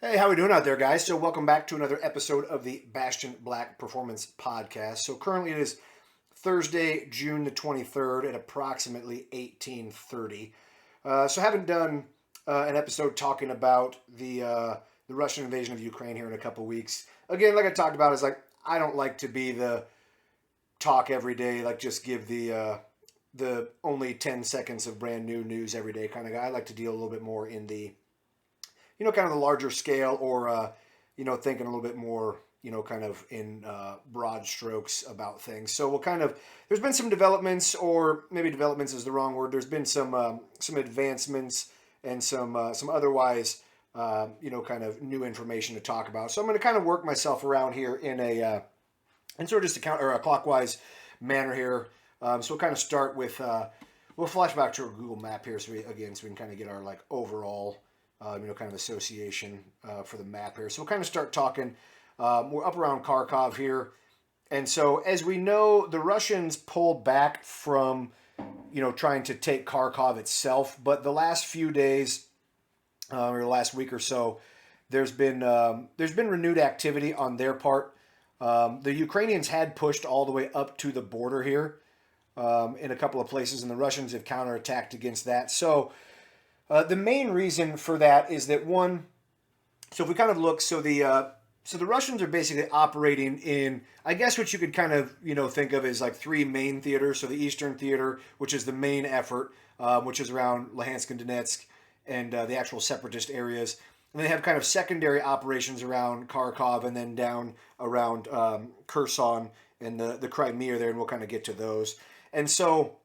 Hey, how we doing out there, guys? So welcome back to another episode of the Bastion Black Performance Podcast. So currently it is Thursday, June the 23rd at approximately 18:30. So I haven't done an episode talking about the Russian invasion of Ukraine here in a couple weeks. Again, like I talked about, is like I don't like to be the talk every day, like just give the only 10 seconds of brand new news every day kind of guy. I like to deal a little bit more in the kind of the larger scale or, thinking a little bit more, kind of in broad strokes about things. So there's been some developments, or maybe developments is the wrong word. There's been some advancements and some otherwise, kind of new information to talk about. So I'm going to kind of work myself around here in sort of just a clockwise manner here. So we'll kind of start with, we'll flash back to our Google map here so we can kind of get our like overall kind of association for the map here. So we'll kind of start talking. We're up around Kharkov here. And so as we know, the Russians pulled back from, trying to take Kharkov itself. But the last few days, or the last week or so, there's been renewed activity on their part. The Ukrainians had pushed all the way up to the border here in a couple of places, and the Russians have counterattacked against that. So the main reason for that is that one. So if we kind of look, so the Russians are basically operating in, I guess, what you could kind of think of as like three main theaters. So the Eastern Theater, which is the main effort, which is around Luhansk and Donetsk and the actual separatist areas. And they have kind of secondary operations around Kharkov and then down around Kherson and the Crimea there, and we'll kind of get to those. And so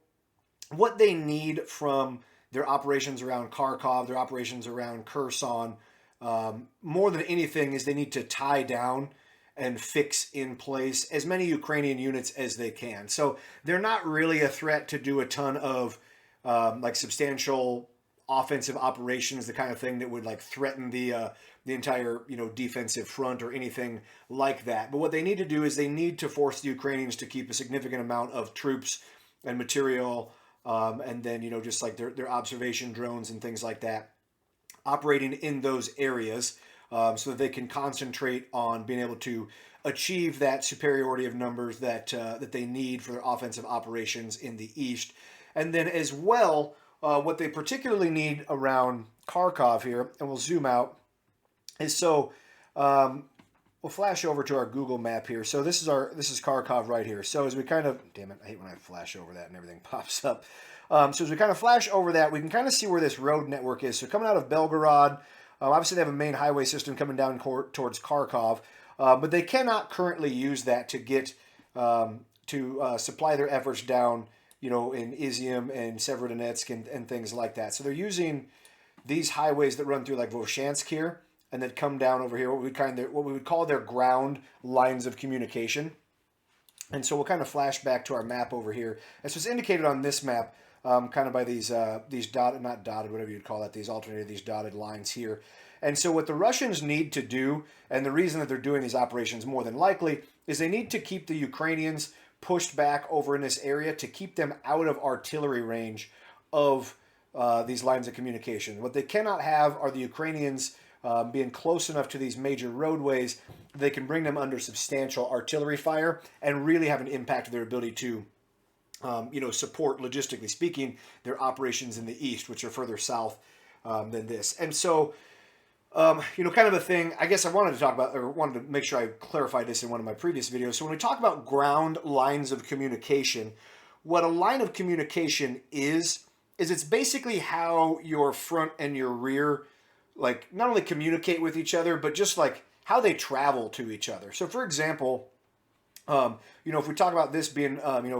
what they need from their operations around Kharkov, their operations around Kherson, more than anything is they need to tie down and fix in place as many Ukrainian units as they can. So they're not really a threat to do a ton of like substantial offensive operations, the kind of thing that would like threaten the entire defensive front or anything like that. But what they need to do is they need to force the Ukrainians to keep a significant amount of troops and material, and then just like their observation drones and things like that operating in those areas, so that they can concentrate on being able to achieve that superiority of numbers that they need for their offensive operations in the east. And then as well, what they particularly need around Kharkov here, and we'll zoom out, is we'll flash over to our Google map here. So this is Kharkov right here. So as we kind of, damn it, I hate when I flash over that and everything pops up. So as we kind of flash over that, we can kind of see where this road network is. So coming out of Belgorod, obviously they have a main highway system coming down towards Kharkov, but they cannot currently use that to get to supply their efforts down, in Izium and Severodonetsk and things like that. So they're using these highways that run through like Voshansk here, and then come down over here, what we would call their ground lines of communication. And so we'll kind of flash back to our map over here. And so it's indicated on this map, kind of by these dotted, not dotted, whatever you'd call that, these dotted lines here. And so what the Russians need to do, and the reason that they're doing these operations more than likely, is they need to keep the Ukrainians pushed back over in this area to keep them out of artillery range of these lines of communication. What they cannot have are the Ukrainians being close enough to these major roadways, they can bring them under substantial artillery fire and really have an impact on their ability to, support, logistically speaking, their operations in the east, which are further south than this. And so, kind of a thing, I guess I wanted to talk about, or wanted to make sure I clarified this in one of my previous videos. So when we talk about ground lines of communication, what a line of communication is it's basically how your front and your rear like not only communicate with each other, but just like how they travel to each other. So for example, if we talk about this being,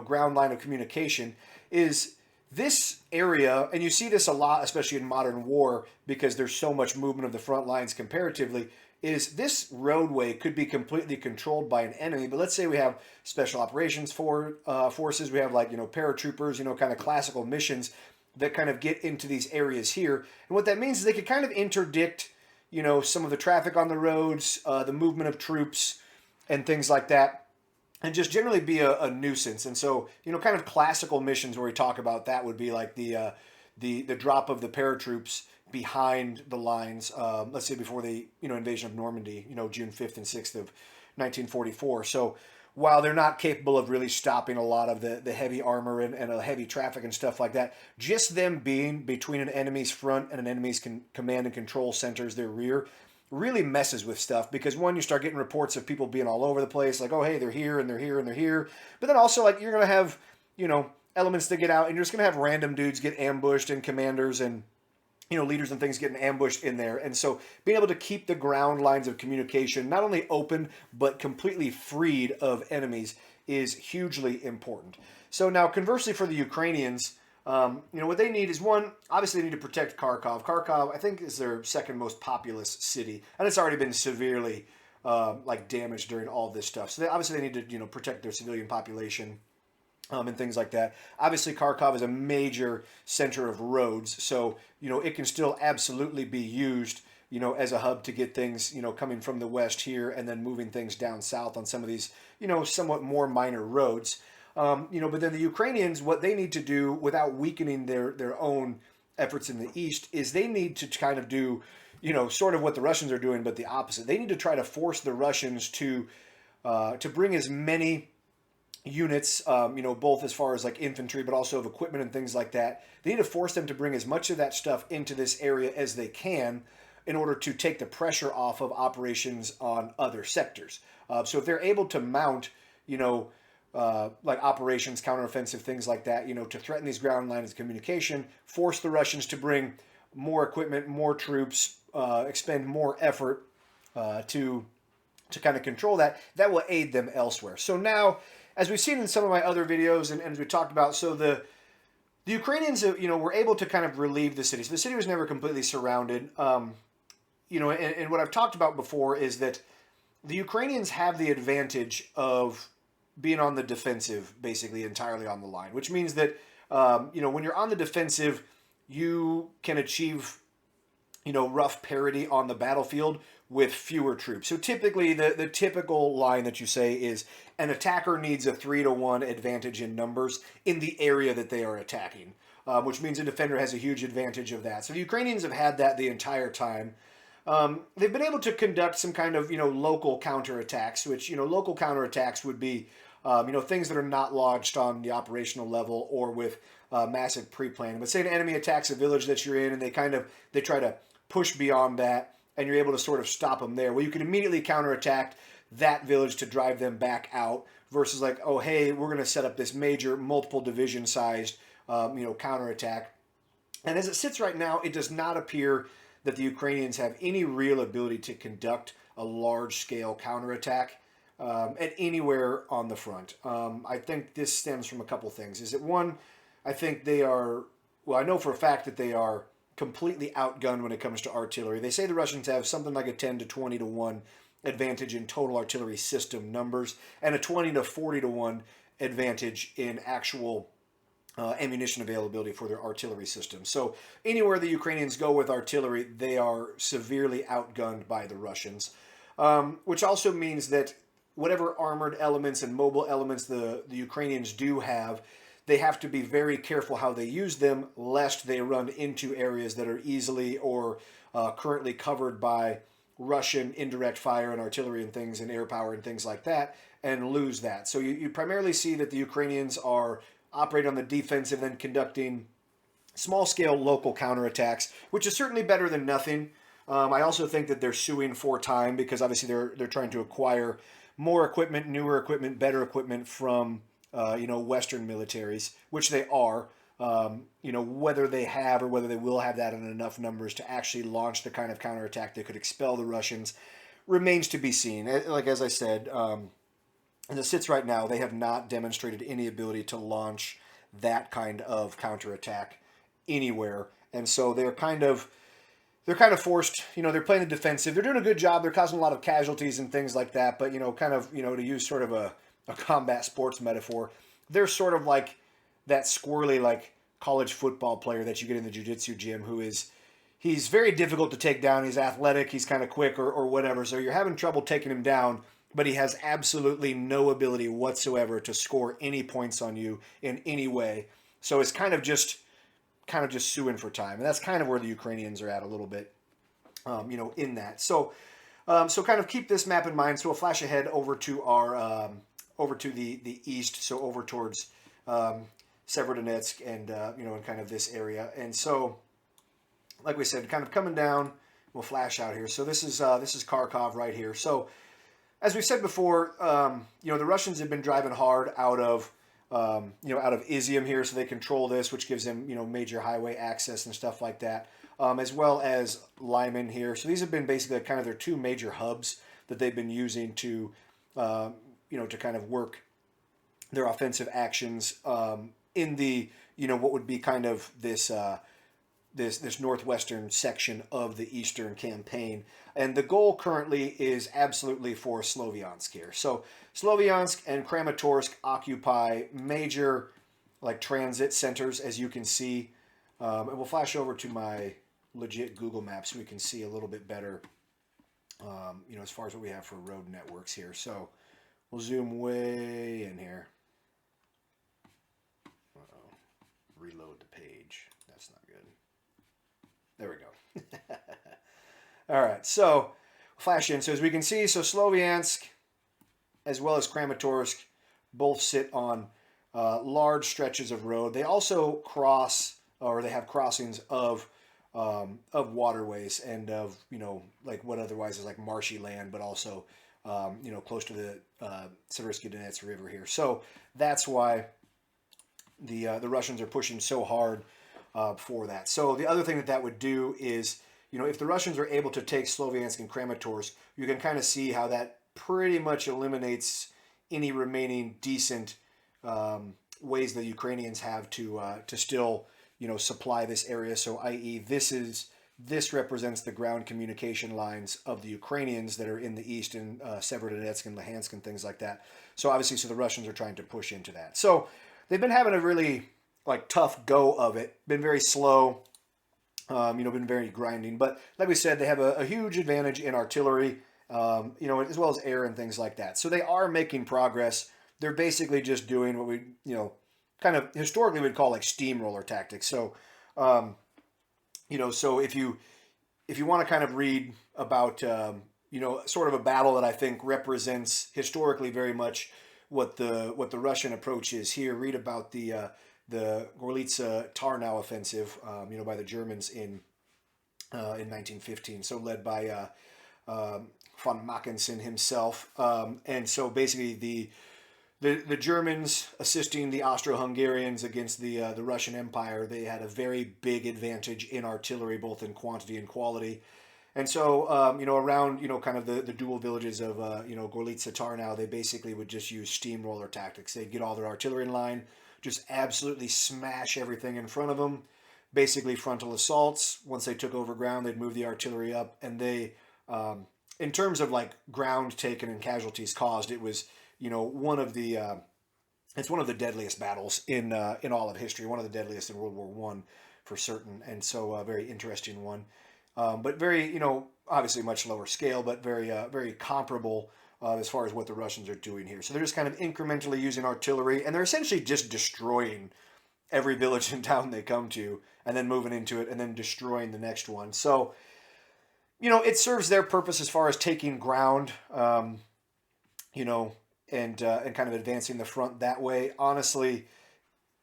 ground line of communication, is this area, and you see this a lot, especially in modern war, because there's so much movement of the front lines comparatively, is this roadway could be completely controlled by an enemy. But let's say we have special operations forces, we have like, paratroopers, kind of classical missions that kind of get into these areas here. And what that means is they could kind of interdict, some of the traffic on the roads, the movement of troops and things like that, and just generally be a nuisance. And so, kind of classical missions where we talk about that would be like the drop of the paratroops behind the lines, let's say before the invasion of Normandy, June 5th and 6th of 1944. So while they're not capable of really stopping a lot of the heavy armor and a heavy traffic and stuff like that, just them being between an enemy's front and an enemy's command and control centers, their rear, really messes with stuff. Because one, you start getting reports of people being all over the place, like, oh, hey, they're here and they're here and they're here. But then also, like, you're going to have, elements that get out, and you're just going to have random dudes get ambushed, and commanders and leaders and things getting ambushed in there. And so being able to keep the ground lines of communication not only open, but completely freed of enemies is hugely important. So now, conversely, for the Ukrainians, what they need is, one, obviously they need to protect Kharkov. Kharkov, I think, is their second most populous city, and it's already been severely damaged during all this stuff. So obviously they need to protect their civilian population. And things like that. Obviously, Kharkov is a major center of roads, so it can still absolutely be used, as a hub to get things, coming from the west here and then moving things down south on some of these, somewhat more minor roads. But then the Ukrainians, what they need to do without weakening their own efforts in the east is they need to kind of do, sort of what the Russians are doing, but the opposite. They need to try to force the Russians to bring as many units, both as far as like infantry, but also of equipment and things like that. They need to force them to bring as much of that stuff into this area as they can in order to take the pressure off of operations on other sectors. So if they're able to mount, operations, counteroffensive, things like that, to threaten these ground lines of communication, force the Russians to bring more equipment, more troops, expend more effort to kind of control that will aid them elsewhere. So now, as we've seen in some of my other videos, and as we talked about, so the Ukrainians, were able to kind of relieve the city. So the city was never completely surrounded. And what I've talked about before is that the Ukrainians have the advantage of being on the defensive, basically entirely on the line, which means that, when you're on the defensive, you can achieve, rough parity on the battlefield with fewer troops. So typically the typical line that you say is an attacker needs a 3-to-1 advantage in numbers in the area that they are attacking, which means a defender has a huge advantage of that. So the Ukrainians have had that the entire time. They've been able to conduct some kind of, local counterattacks, which, local counterattacks would be, things that are not lodged on the operational level or with massive pre-planning. But say an enemy attacks a village that you're in and they try to push beyond that, and you're able to sort of stop them there. Well, you can immediately counterattack that village to drive them back out versus like, oh, hey, we're going to set up this major multiple division sized, counterattack. And as it sits right now, it does not appear that the Ukrainians have any real ability to conduct a large scale counterattack at anywhere on the front. I think this stems from a couple things. Is that one, I think I know for a fact that they are completely outgunned when it comes to artillery. They say the Russians have something like a 10 to 20 to 1 advantage in total artillery system numbers and a 20 to 40 to 1 advantage in actual ammunition availability for their artillery system. So anywhere the Ukrainians go with artillery, they are severely outgunned by the Russians, which also means that whatever armored elements and mobile elements the Ukrainians do have, they have to be very careful how they use them, lest they run into areas that are easily or currently covered by Russian indirect fire and artillery and things and air power and things like that, and lose that. So you primarily see that the Ukrainians are operating on the defensive, then conducting small-scale local counterattacks, which is certainly better than nothing. I also think that they're suing for time because obviously they're trying to acquire more equipment, newer equipment, better equipment from Western militaries, which they are. Whether they have or whether they will have that in enough numbers to actually launch the kind of counterattack that could expel the Russians remains to be seen. Like, as I said, as it sits right now, they have not demonstrated any ability to launch that kind of counterattack anywhere. And so they're kind of forced, they're playing the defensive. They're doing a good job. They're causing a lot of casualties and things like that. But, to use sort of a combat sports metaphor, they're sort of like that squirrely, like, college football player that you get in the jiu-jitsu gym he's very difficult to take down. He's athletic. He's kind of quick or whatever. So you're having trouble taking him down, but he has absolutely no ability whatsoever to score any points on you in any way. So it's kind of kind of just suing for time. And that's kind of where the Ukrainians are at a little bit, in that. So kind of keep this map in mind. So we'll flash ahead over to our over to the east, so over towards Severodonetsk and in kind of this area. And so, like we said, kind of coming down. We'll flash out here. So this is Kharkov right here. So as we said before, the Russians have been driving hard out of out of Izium here, so they control this, which gives them major highway access and stuff like that, as well as Lyman here. So these have been basically kind of their two major hubs that they've been using to to kind of work their offensive actions in the what would be kind of this northwestern section of the eastern campaign. And the goal currently is absolutely for Sloviansk here. So Sloviansk and Kramatorsk occupy major transit centers, as you can see. And we'll flash over to my legit Google Maps so we can see a little bit better, as far as what we have for road networks here. So we'll zoom way in here. Uh-oh. Reload the page. That's not good. There we go. All right, so flash in. So as we can see, so Sloviansk as well as Kramatorsk both sit on large stretches of road. They also cross, or they have crossings of waterways and of what otherwise is marshy land, but also close to the Seversky Donetsk River here. So that's why the Russians are pushing so hard for that. So the other thing that would do is, if the Russians are able to take Sloviansk and Kramatorsk, you can kind of see how that pretty much eliminates any remaining decent ways the Ukrainians have to still supply this area. So, i.e., this represents the ground communication lines of the Ukrainians that are in the east in Severodonetsk and Luhansk and things like that. So obviously, the Russians are trying to push into that. So they've been having a really tough go of it. Been very slow. Been very grinding. But like we said, they have a huge advantage in artillery, as well as air and things like that. So they are making progress. They're basically just doing what we, kind of historically would call steamroller tactics. So, so if you want to kind of read about, sort of a battle that I think represents historically very much what the Russian approach is here, read about the Gorlitsa-Tarnow offensive, by the Germans in 1915. So led by von Mackensen himself, and so basically the Germans assisting the Austro-Hungarians against the Russian Empire. They had a very big advantage in artillery, both in quantity and quality. And so, around, kind of the dual villages of, Gorlitsa-Tarnow, they basically would just use steamroller tactics. They'd get all their artillery in line, just absolutely smash everything in front of them, basically frontal assaults. Once they took over ground, they'd move the artillery up, and they, in terms of ground taken and casualties caused, it was, one of the deadliest battles in all of history, one of the deadliest in World War I for certain, and so a very interesting one. But very, obviously much lower scale, but very comparable as far as what the Russians are doing here. So they're just kind of incrementally using artillery, and they're essentially just destroying every village and town they come to, and then moving into it, and then destroying the next one. So, it serves their purpose as far as taking ground, and kind of advancing the front that way. Honestly,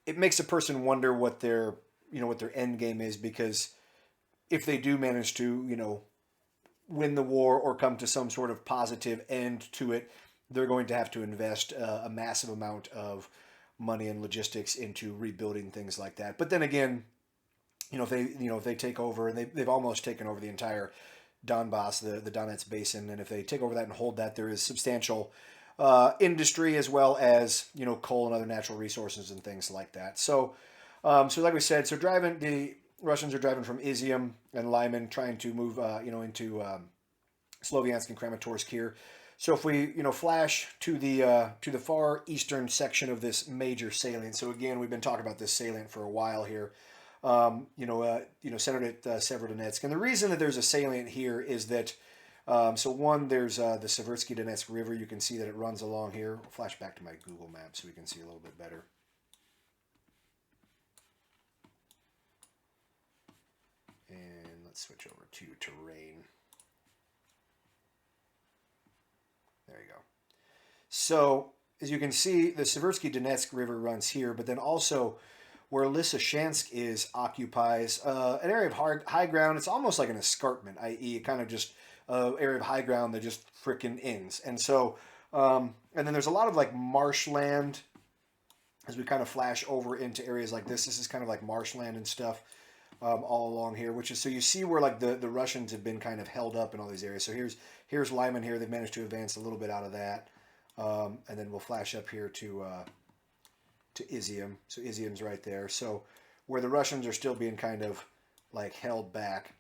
it makes a person wonder what their end game is, because if they do manage to, win the war or come to some sort of positive end to it, they're going to have to invest a massive amount of money and logistics into rebuilding things like that. But then again, if they take over, and they've almost taken over the entire Donbass, the Donetsk basin, and if they take over that and hold that, there is substantial industry as well as coal and other natural resources and things like that. So like we said, the Russians are driving from Izium and Lyman, trying to move into Sloviansk and Kramatorsk here. So if we flash to the far eastern section of this major salient. So again, we've been talking about this salient for a while here. Centered at Severodonetsk, and the reason that there's a salient here is that there's the Seversky Donetsk River. You can see that it runs along here. I'll flash back to my Google map so we can see a little bit better. let's switch over to terrain. There you go. So, as you can see, the Seversky Donetsk River runs here, but then also where Lysychansk is occupies an area of high ground. It's almost like an escarpment, i.e. kind of just an area of high ground that just frickin' ends. And so, and then there's a lot of like marshland as we kind of flash over into areas like this. This is kind of like marshland and stuff all along here, which is, so you see where like the Russians have been kind of held up in all these areas. So here's Lyman here. They've managed to advance a little bit out of that. And then we'll flash up here to Izium. So Izium's right there. So where the Russians are still being kind of like held back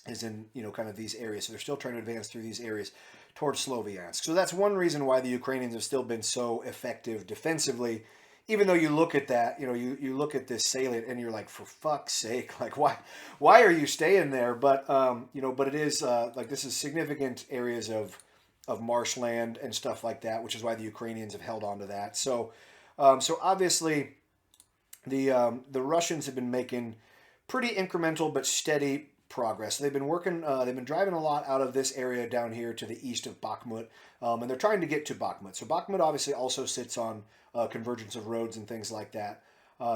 is in, you know, kind of these areas. So they're still trying to advance through these areas towards Sloviansk. So that's one reason why the Ukrainians have still been so effective defensively. Even though you look at that, you know, you look at this salient and you're like, for fuck's sake, like why are you staying there? But you know, but it is like this is significant areas of marshland and stuff like that, which is why the Ukrainians have held on to that. So so obviously the Russians have been making pretty incremental but steady progress. They've been working, they've been driving a lot out of this area down here to the east of Bakhmut, and they're trying to get to Bakhmut. So Bakhmut obviously also sits on convergence of roads and things like that,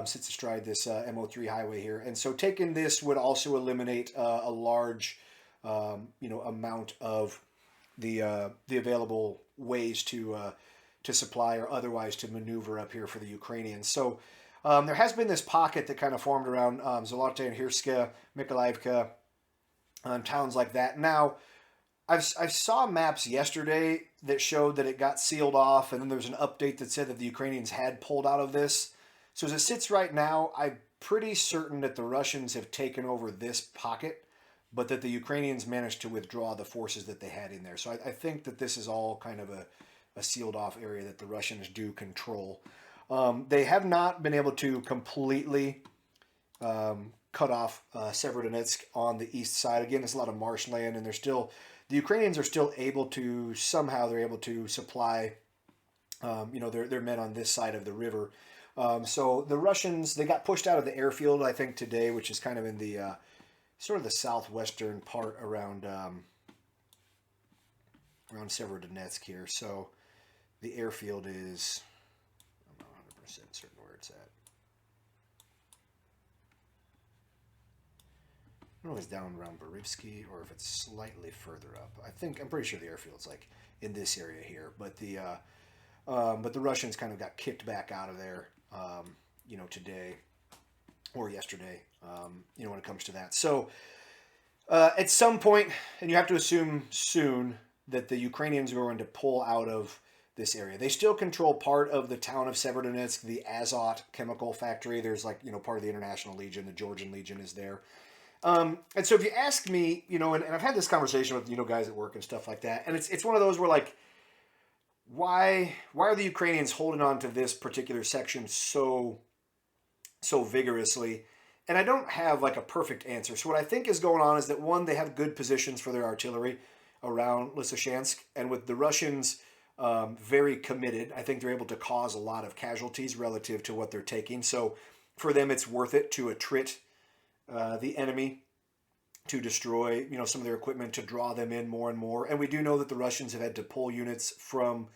sits astride this MO3 highway here. And so taking this would also eliminate a large, you know, amount of the available ways to supply or otherwise to maneuver up here for the Ukrainians. So there has been this pocket that kind of formed around Zolote and Hirska, Mykolaievka, towns like that. Now, I saw maps yesterday that showed that it got sealed off, and then there was an update that said that the Ukrainians had pulled out of this. So as it sits right now, I'm pretty certain that the Russians have taken over this pocket, but that the Ukrainians managed to withdraw the forces that they had in there. So I think that this is all kind of a sealed off area that the Russians do control. They have not been able to completely cut off Severodonetsk on the east side. Again, there's a lot of marshland, and the Ukrainians are still able to, somehow they're able to supply, you know, their men on this side of the river. So the Russians, they got pushed out of the airfield, I think, today, which is kind of in the sort of the southwestern part around Severodonetsk here. So the airfield is, I'm not 100% certain where it's at. I don't know if it's down around Berivsky or if it's slightly further up. I'm pretty sure the airfield's like in this area here, but the Russians kind of got kicked back out of there, you know, today or yesterday, you know, when it comes to that. So at some point, and you have to assume soon, that the Ukrainians are going to pull out of this area. They still control part of the town of Severodonetsk, the Azot chemical factory. There's like, you know, part of the International Legion, the Georgian Legion is there. And so if you ask me, you know, and I've had this conversation with, you know, guys at work and stuff like that, and it's one of those where like, why are the Ukrainians holding on to this particular section so vigorously? And I don't have like a perfect answer. So what I think is going on is that, one, they have good positions for their artillery around Lysychansk, and with the Russians very committed, I think they're able to cause a lot of casualties relative to what they're taking. So for them, it's worth it to attrit the enemy, to destroy, you know, some of their equipment, to draw them in more and more. And we do know that the Russians have had to pull units from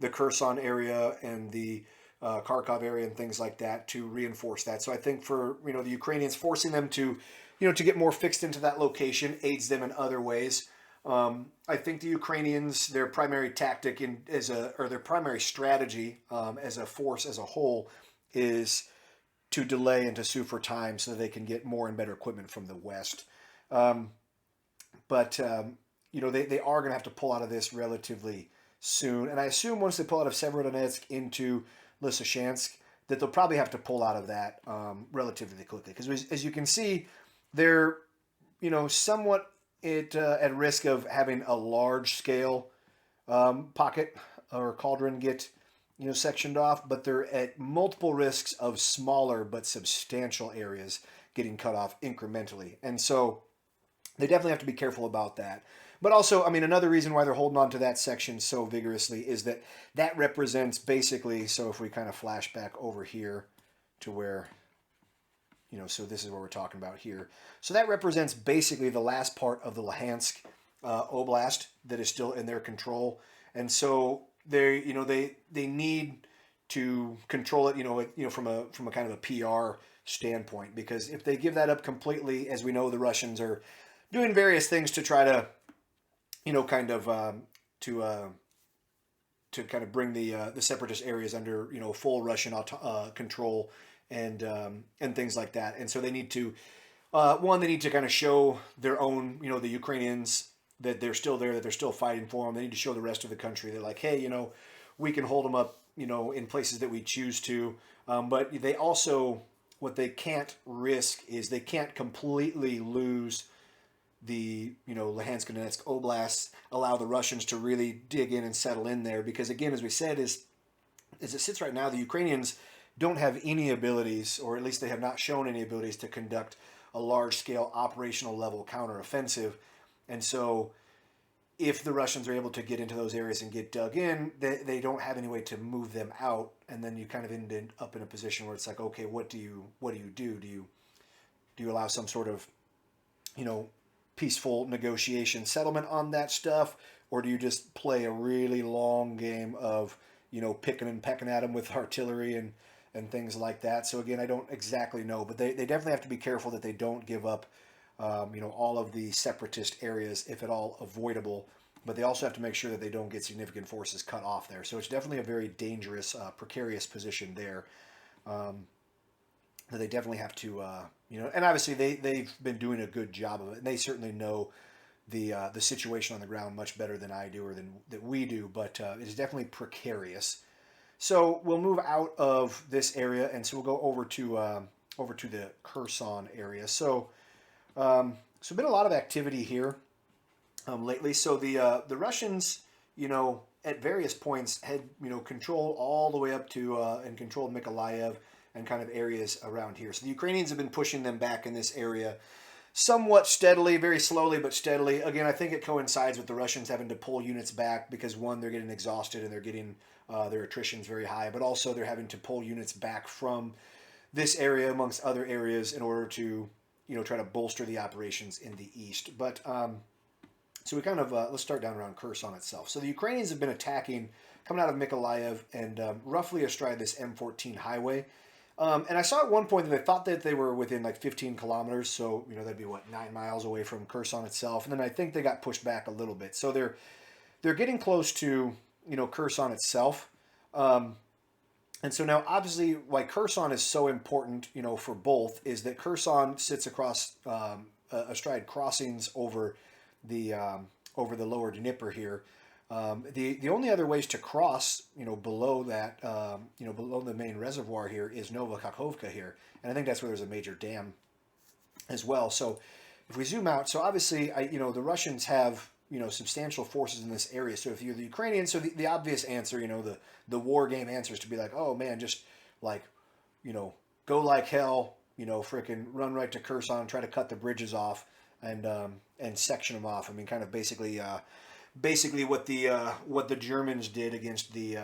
the Kherson area and the Kharkov area and things like that to reinforce that. So I think for, you know, the Ukrainians, forcing them to, you know, to get more fixed into that location aids them in other ways. I think the Ukrainians, their primary tactic or their primary strategy as a force as a whole is to delay and to sue for time so that they can get more and better equipment from the West. But you know, they are going to have to pull out of this relatively soon. And I assume once they pull out of Severodonetsk into Lysychansk, that they'll probably have to pull out of that relatively quickly. Because as you can see, they're, you know, somewhat at risk of having a large-scale pocket or cauldron get, you know, sectioned off, but they're at multiple risks of smaller but substantial areas getting cut off incrementally. And so they definitely have to be careful about that. But also, I mean, another reason why they're holding on to that section so vigorously is that that represents basically, so if we kind of flash back over here to where, so this is what we're talking about here. So that represents basically the last part of the Luhansk Oblast that is still in their control. And so they need to control it, from a kind of a PR standpoint, because if they give that up completely, as we know, the Russians are doing various things to try to, kind of to kind of bring the separatist areas under full Russian control and things like that. And so they need to they need to kind of show their own the Ukrainians that they're still there, that they're still fighting for them. They need to show the rest of the country that like, hey, we can hold them up in places that we choose to. But they also, what they can't risk is they can't completely lose the Luhansk and Donetsk oblasts, allow the Russians to really dig in and settle in there, because again, as we said, as it sits right now, the Ukrainians don't have any abilities, or at least they have not shown any abilities to conduct a large scale operational level counteroffensive. And so if the Russians are able to get into those areas and get dug in, they don't have any way to move them out, and then you kind of end up in a position where it's like, okay, what do you do? Do you allow some sort of peaceful negotiation settlement on that stuff, or do you just play a really long game of picking and pecking at them with artillery and things like that? So again, I don't exactly know, but they definitely have to be careful that they don't give up all of the separatist areas, if at all avoidable, but they also have to make sure that they don't get significant forces cut off there. So it's definitely a very dangerous, precarious position there. That they definitely have to, and obviously they've been doing a good job of it, and they certainly know the situation on the ground much better than I do, or that we do, but it is definitely precarious. So we'll move out of this area, and so we'll go over to the Kherson area. So been a lot of activity here lately. So the Russians, at various points had control all the way up to and controlled Mykolaiv and kind of areas around here. So the Ukrainians have been pushing them back in this area somewhat steadily, very slowly but steadily. Again, I think it coincides with the Russians having to pull units back because, one, they're getting exhausted and they're getting their attrition's very high, but also they're having to pull units back from this area amongst other areas in order to try to bolster the operations in the east. But so we kind of let's start down around Kherson itself. So the Ukrainians have been attacking coming out of Mykolaiv and roughly astride this M14 highway. And I saw at one point that they thought that they were within like 15 kilometers, so that'd be 9 miles away from Kherson itself. And then I think they got pushed back a little bit, so they're getting close to Kherson itself. And so now, obviously, why Kherson is so important, for both, is that Kherson sits across astride crossings over the lower Dnieper here. The only other ways to cross, below that, below the main reservoir here is Nova Kakhovka here, and I think that's where there's a major dam as well. So if we zoom out, so obviously, the Russians have substantial forces in this area. So if you're the Ukrainians, so the obvious answer, the war game answer is to be like, oh man, just like, go like hell, frickin' run right to Kherson, try to cut the bridges off and section them off. I mean, kind of basically what the Germans did against the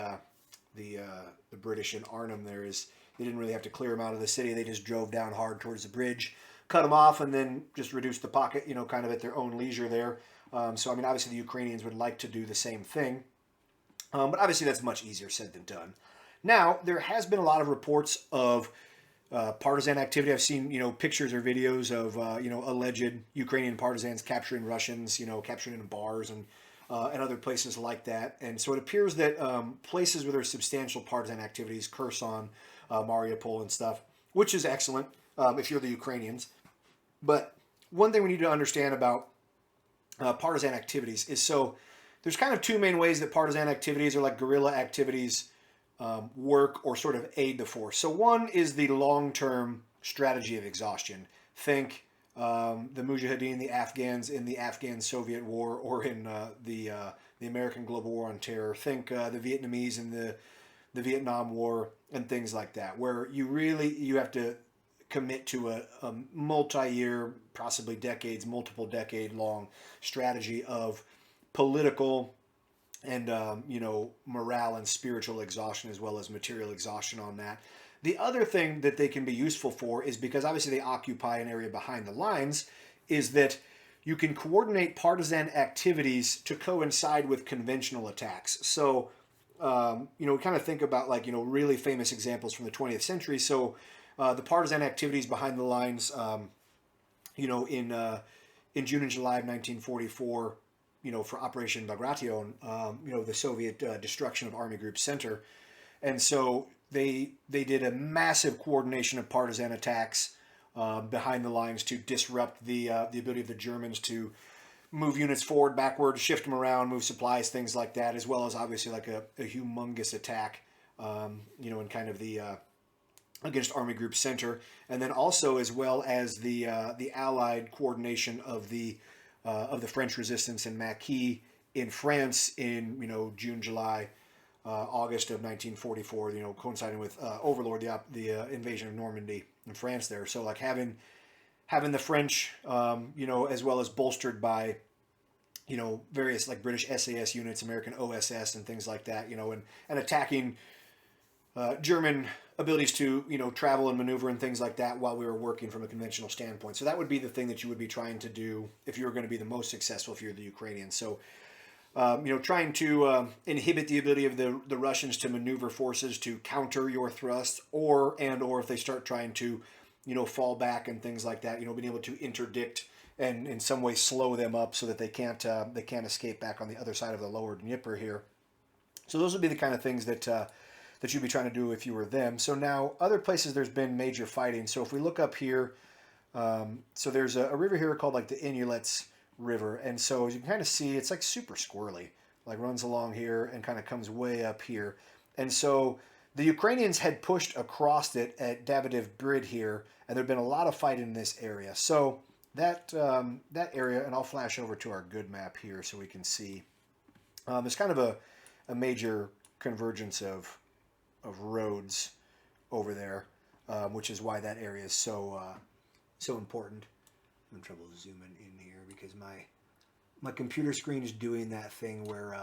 British in Arnhem. There is, they didn't really have to clear them out of the city. They just drove down hard towards the bridge, cut them off, and then just reduced the pocket, kind of at their own leisure there. So I mean, obviously the Ukrainians would like to do the same thing, but obviously that's much easier said than done. Now there has been a lot of reports of partisan activity. I've seen pictures or videos of alleged Ukrainian partisans capturing Russians, capturing in bars and other places like that. And so it appears that places where there's substantial partisan activities, Kherson, Mariupol and stuff, which is excellent if you're the Ukrainians. But one thing we need to understand about partisan activities is, so there's kind of two main ways that partisan activities, or like guerrilla activities, work or sort of aid the force. So one is the long-term strategy of exhaustion. Think the Mujahideen, the Afghans in the Afghan-Soviet War, or in the American Global War on Terror. Think the Vietnamese in the Vietnam War and things like that, where you have to commit to a multi-year, possibly decades, multiple decade-long strategy of political and morale and spiritual exhaustion, as well as material exhaustion on that. The other thing that they can be useful for is because obviously they occupy an area behind the lines, is that you can coordinate partisan activities to coincide with conventional attacks. So, kind of think about like, really famous examples from the 20th century. So, the partisan activities behind the lines, in June and July of 1944, for Operation Bagration, the Soviet destruction of Army Group Center. And so they did a massive coordination of partisan attacks behind the lines to disrupt the ability of the Germans to move units forward, backward, shift them around, move supplies, things like that, as well as obviously like a humongous attack, in kind of the against Army Group Center, and then also as well as the Allied coordination of the French resistance in Maquis in France in June, July, August of 1944. Coinciding with Overlord, the invasion of Normandy in France there. So like having the French, as well as bolstered by various like British SAS units, American OSS, and things like that. And attacking German abilities to travel and maneuver and things like that while we were working from a conventional standpoint. So that would be the thing that you would be trying to do if you were going to be the most successful if you're the Ukrainians. So trying to inhibit the ability of the Russians to maneuver forces to counter your thrust, or if they start trying to fall back and things like that, being able to interdict and in some way slow them up so that they can't escape back on the other side of the lower Dnieper here. So those would be the kind of things that you'd be trying to do if you were them. So now other places there's been major fighting. So if we look up here, so there's a river here called like the Inulets River. And so as you can kind of see, it's like super squirrely, like runs along here and kind of comes way up here. And so the Ukrainians had pushed across it at Davydiv Brid here, and there'd been a lot of fighting in this area. So that area, and I'll flash over to our good map here so we can see, there's kind of a major convergence of roads over there, which is why that area is so important. I'm in trouble zooming in here because my computer screen is doing that thing where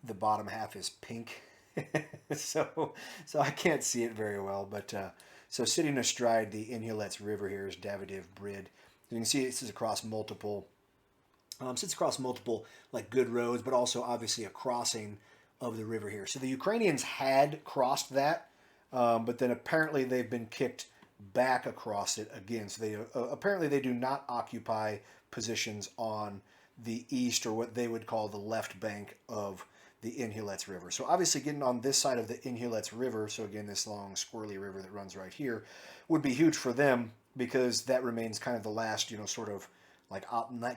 the bottom half is pink, so I can't see it very well. But so sitting astride the Inulets River here is Davydiv Brid. You can see it sits across multiple like good roads, but also obviously a crossing of the river here. So the Ukrainians had crossed that, but then apparently they've been kicked back across it again. So they apparently they do not occupy positions on the east, or what they would call the left bank of the Inhulets River. So obviously getting on this side of the Inhulets River, so again this long squirrely river that runs right here, would be huge for them, because that remains kind of the last sort of like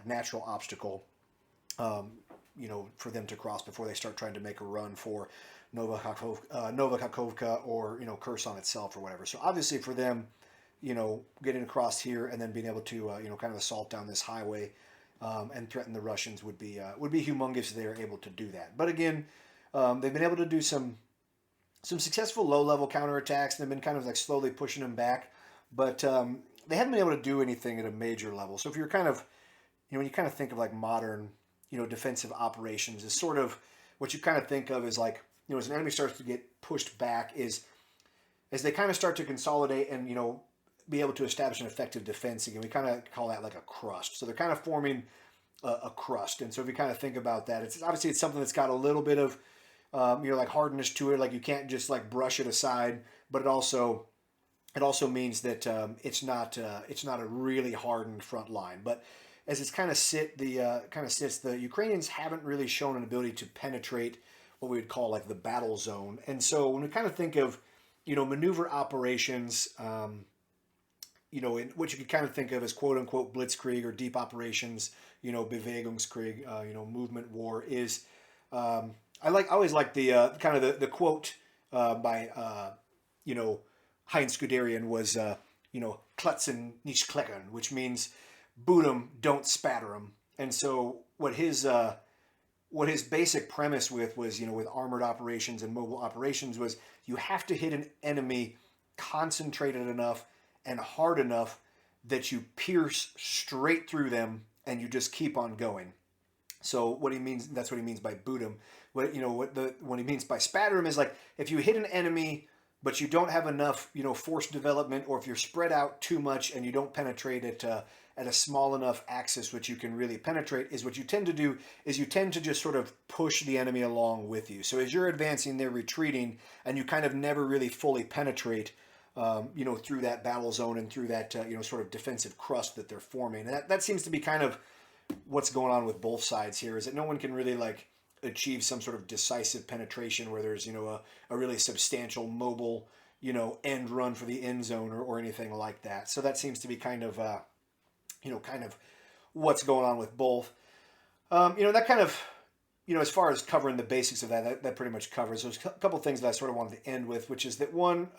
natural obstacle for them to cross before they start trying to make a run for Novokhovka or Kherson itself or whatever. So obviously for them, getting across here and then being able to kind of assault down this highway and threaten the Russians would be humongous if they are able to do that. But again, they've been able to do some successful low-level counterattacks, and they've been kind of like slowly pushing them back, but they haven't been able to do anything at a major level. So if you're kind of when you kind of think of like modern defensive operations, is sort of what you kind of think of as like, as an enemy starts to get pushed back, is as they kind of start to consolidate and, be able to establish an effective defense again. We kind of call that like a crust. So they're kind of forming a crust. And so if you kind of think about that, it's obviously it's something that's got a little bit of, like hardness to it. Like you can't just like brush it aside, but it also means that it's not a really hardened front line. But as it's kind of sits, the Ukrainians haven't really shown an ability to penetrate what we would call like the battle zone. And so when we kind of think of, maneuver operations, in what you could kind of think of as quote unquote blitzkrieg or deep operations, Bewegungskrieg, movement war is, I always like the kind of the quote by Heinz Guderian was, Klutzen nicht kleckern, which means boot 'em, don't spatter 'em. And so what his basic premise was, with armored operations and mobile operations, was you have to hit an enemy concentrated enough and hard enough that you pierce straight through them and you just keep on going. So that's what he means by boot 'em. When he means by spatter 'em is like, if you hit an enemy but you don't have enough, force development, or if you're spread out too much and you don't penetrate at a small enough axis which you can really penetrate, is what you tend to do is you tend to just sort of push the enemy along with you. So as you're advancing, they're retreating, and you kind of never really fully penetrate, through that battle zone and through that, sort of defensive crust that they're forming. And that seems to be kind of what's going on with both sides here, is that no one can really achieve some sort of decisive penetration where there's, a really substantial mobile, end run for the end zone or anything like that. So that seems to be kind of, kind of what's going on with both. That kind of, as far as covering the basics of that pretty much covers. There's a couple things that I sort of wanted to end with, which is that one,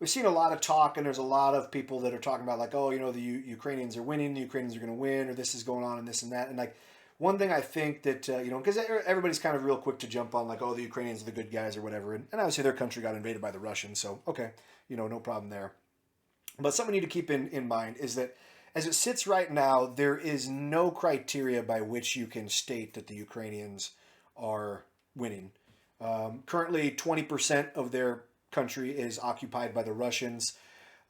we've seen a lot of talk, and there's a lot of people that are talking about the Ukrainians are winning, the Ukrainians are going to win, or this is going on and this and that. And one thing I think that, because everybody's kind of real quick to jump on the Ukrainians are the good guys or whatever. And obviously their country got invaded by the Russians. So, okay, no problem there. But something you need to keep in mind is that as it sits right now, there is no criteria by which you can state that the Ukrainians are winning. Currently, 20% of their country is occupied by the Russians.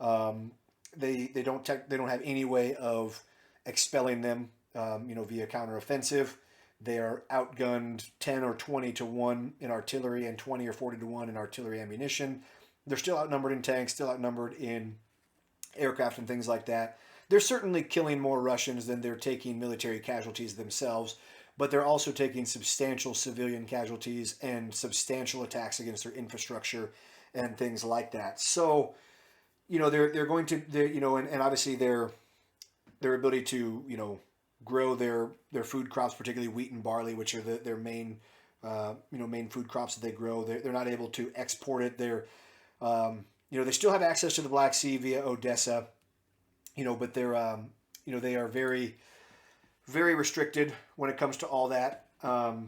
They don't have any way of expelling them, via counteroffensive. They are outgunned 10 or 20 to 1 in artillery and 20 or 40 to 1 in artillery ammunition. They're still outnumbered in tanks, still outnumbered in aircraft and things like that. They're certainly killing more Russians than they're taking military casualties themselves, but they're also taking substantial civilian casualties and substantial attacks against their infrastructure and things like that. So, they're going to, and obviously their ability to, grow their food crops, particularly wheat and barley, which are their main, main food crops that they grow. They're not able to export it. They're, they still have access to the Black Sea via Odessa, but they're, they are very, very restricted when it comes to all that. So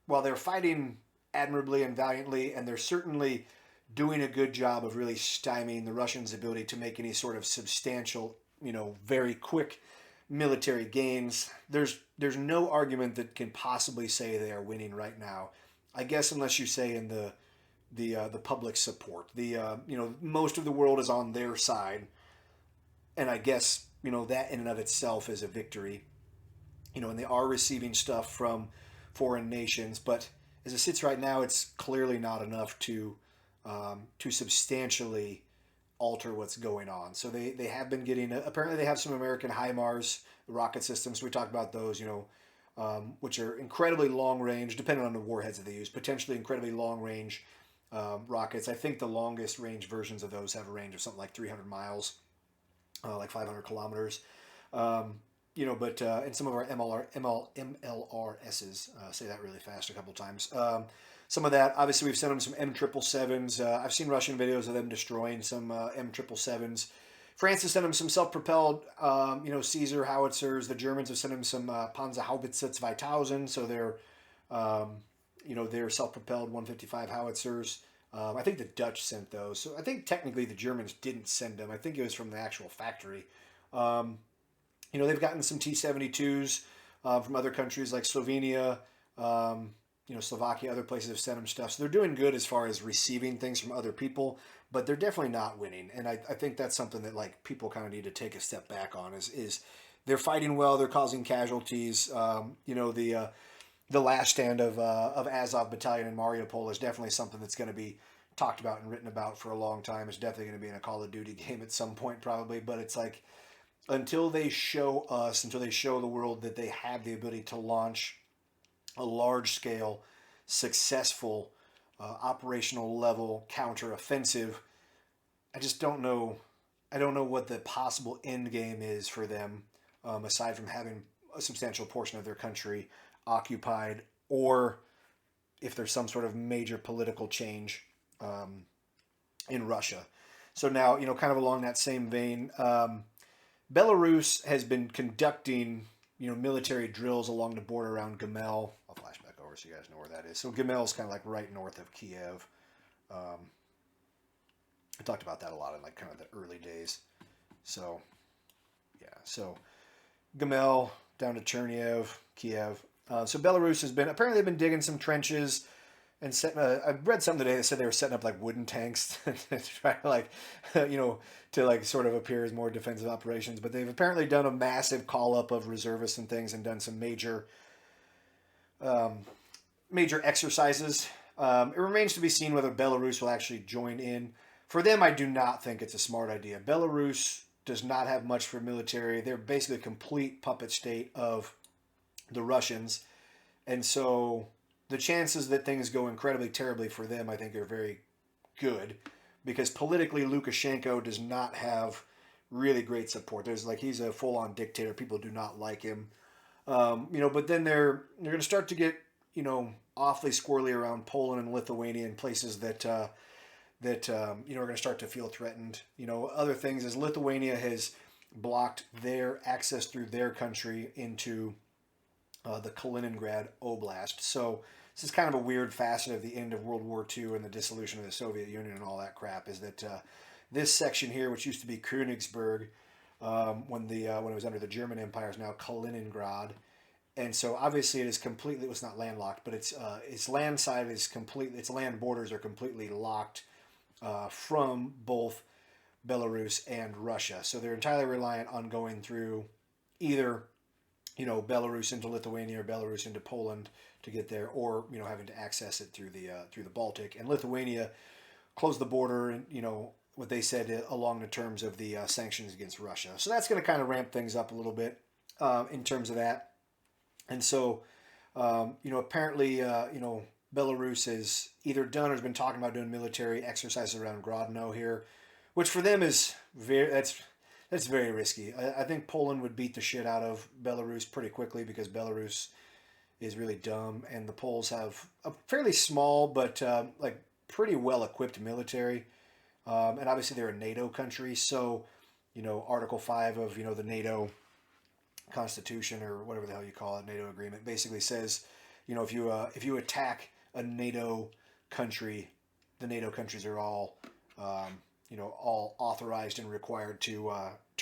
while they're fighting admirably and valiantly, and they're certainly doing a good job of really stymieing the Russians' ability to make any sort of substantial, very quick military gains, there's no argument that can possibly say they are winning right now. I guess unless you say in the public support, most of the world is on their side, and I guess that in and of itself is a victory. And they are receiving stuff from foreign nations, but as it sits right now, it's clearly not enough to substantially alter what's going on. So they have been getting, apparently they have some American HIMARS rocket systems. We talked about those, which are incredibly long range, depending on the warheads that they use, potentially incredibly long range rockets. I think the longest range versions of those have a range of something like 300 miles, like 500 kilometers. But and some of our MLRSs, say that really fast a couple times. Some of that, obviously, we've sent them some M777s. I've seen Russian videos of them destroying some M777s. France has sent them some self-propelled, Caesar howitzers. The Germans have sent them some Panzerhaubitze 2000, so they're, they're self-propelled 155 howitzers. I think the Dutch sent those. So I think technically the Germans didn't send them. I think it was from the actual factory. They've gotten some T-72s from other countries like Slovenia, Slovakia, other places have sent them stuff. So they're doing good as far as receiving things from other people, but they're definitely not winning. And I think that's something that people kind of need to take a step back on is they're fighting well, they're causing casualties. The last stand of Azov Battalion in Mariupol is definitely something that's going to be talked about and written about for a long time. It's definitely going to be in a Call of Duty game at some point probably, but it's until they show the world that they have the ability to launch a large-scale, successful, operational level counteroffensive, I just don't know. I don't know what the possible end game is for them, aside from having a substantial portion of their country occupied, or if there's some sort of major political change in Russia. So now, kind of along that same vein, Belarus has been conducting, military drills along the border around Gomel. I'll flash back over so you guys know where that is. So Gomel is kind of right north of Kiev. I talked about that a lot in kind of the early days. So, yeah. So Gomel down to Chernihiv, Kiev. So Belarus has been, apparently they've been digging some trenches, and setting. I read something today that said they were setting up like wooden tanks to try to like, to like sort of appear as more defensive operations. But they've apparently done a massive call up of reservists and things, and done some major exercises. It remains to be seen whether Belarus will actually join in. For them, I do not think it's a smart idea. Belarus does not have much for military. They're basically a complete puppet state of the Russians. And so the chances that things go incredibly terribly for them, I think, are very good, because politically Lukashenko does not have really great support. He's a full-on dictator. People do not like him. But then they're going to start to get, awfully squirrely around Poland and Lithuania and places that are going to start to feel threatened. Other things is Lithuania has blocked their access through their country into the Kaliningrad Oblast. So this is kind of a weird facet of the end of World War II and the dissolution of the Soviet Union and all that crap, is that this section here, which used to be Königsberg when it was under the German Empire, is now Kaliningrad. And so obviously it's not landlocked, but its land side is completely, its land borders are completely locked from both Belarus and Russia. So they're entirely reliant on going through either, Belarus into Lithuania or Belarus into Poland to get there, or, having to access it through the Baltic. And Lithuania closed the border, and, what they said along the terms of the sanctions against Russia. So that's going to kind of ramp things up a little bit in terms of that. And so, apparently, Belarus is either done or has been talking about doing military exercises around Grodno here, which for them is that's very risky. I think Poland would beat the shit out of Belarus pretty quickly, because Belarus is really dumb, and the Poles have a fairly small but pretty well equipped military, and obviously they're a NATO country, so Article 5 of the NATO Constitution, or whatever the hell you call it, NATO agreement, basically says, if you attack a NATO country, the NATO countries are all all authorized and required to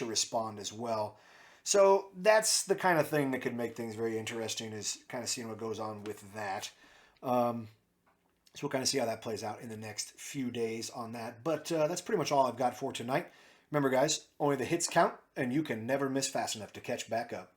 respond as well. So that's the kind of thing that could make things very interesting, is kind of seeing what goes on with that. So we'll kind of see how that plays out in the next few days on that. But that's pretty much all I've got for tonight. Remember, guys, only the hits count, and you can never miss fast enough to catch back up.